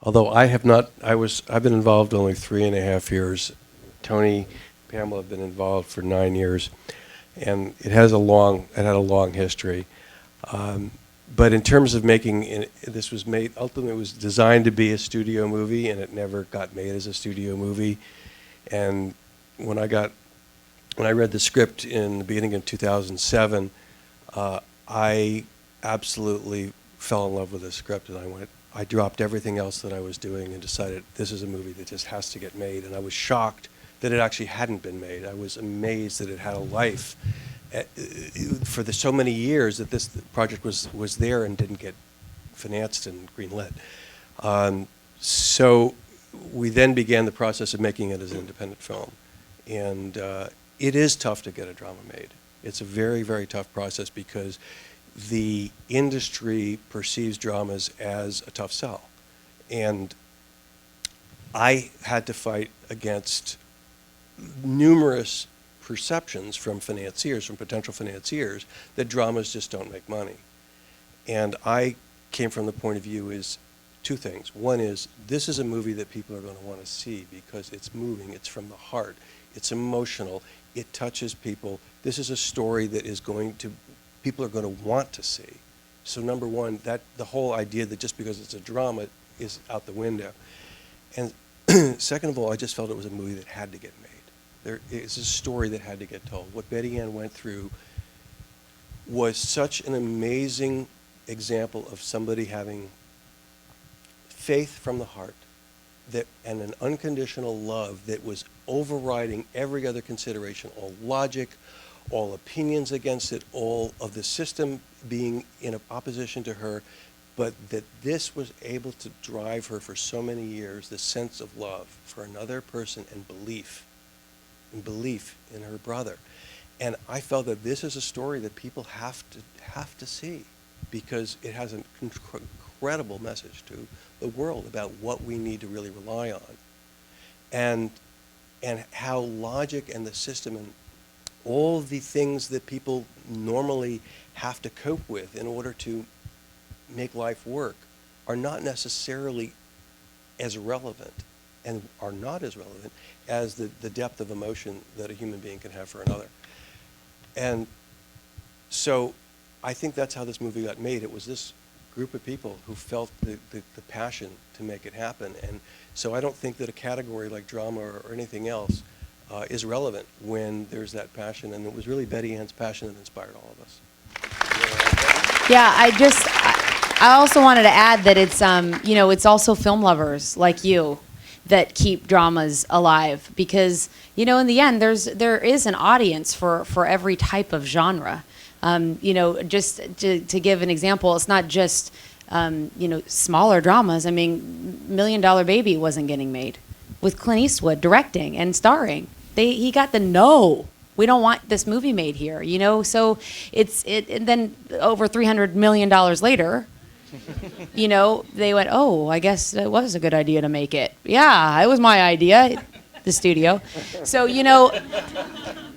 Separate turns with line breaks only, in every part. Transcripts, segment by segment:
Although I have not, I've been involved only 3.5 years. Tony, Pamela have been involved for 9 years, and it had a long history. But in terms of making, this was made, ultimately it was designed to be a studio movie, and it never got made as a studio movie. And when I read the script in the beginning of 2007, I absolutely fell in love with the script, and I dropped everything else that I was doing and decided this is a movie that just has to get made. And I was shocked that it actually hadn't been made. I was amazed that it had a life for so many years that this project was there and didn't get financed and greenlit. So we then began the process of making it as an independent film. And it is tough to get a drama made. It's a very, very tough process because the industry perceives dramas as a tough sell. And I had to fight against numerous perceptions from financiers, from potential financiers, that dramas just don't make money. And I came from the point of view is two things. One is, this is a movie that people are going to want to see because it's moving, it's from the heart, it's emotional, it touches people. This is a story that is people are going to want to see. So number one, that the whole idea that just because it's a drama is out the window. And second of all, I just felt it was a movie that had to get made. There is a story that had to get told. What Betty Ann went through was such an amazing example of somebody having faith from the heart and an unconditional love that was overriding every other consideration, all logic, all opinions against it, all of the system being in opposition to her, but that this was able to drive her for so many years, the sense of love for another person and belief in her brother. And I felt that this is a story that people have to see because it has an incredible message to the world about what we need to really rely on. And how logic and the system and all the things that people normally have to cope with in order to make life work are not necessarily as relevant and are not as relevant as the depth of emotion that a human being can have for another. And so I think that's how this movie got made. It was this group of people who felt the passion to make it happen. And so I don't think that a category like drama or anything else is relevant when there's that passion. And it was really Betty Ann's passion that inspired all of us.
Yeah, I also wanted to add that it's, it's also film lovers like you that keep dramas alive because, in the end, there is an audience for every type of genre. Just to give an example, it's not just, smaller dramas. I mean, $1 Million Baby wasn't getting made with Clint Eastwood directing and starring. He got the no. We don't want this movie made here, So and then over $300 million later, they went, oh, I guess it was a good idea to make it. Yeah, it was my idea, the studio. So,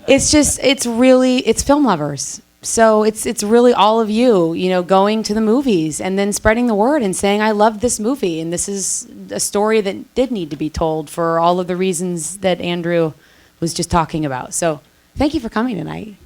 it's film lovers. So it's really all of you, going to the movies and then spreading the word and saying, I love this movie. And this is a story that did need to be told for all of the reasons that Andrew was just talking about. So thank you for coming tonight.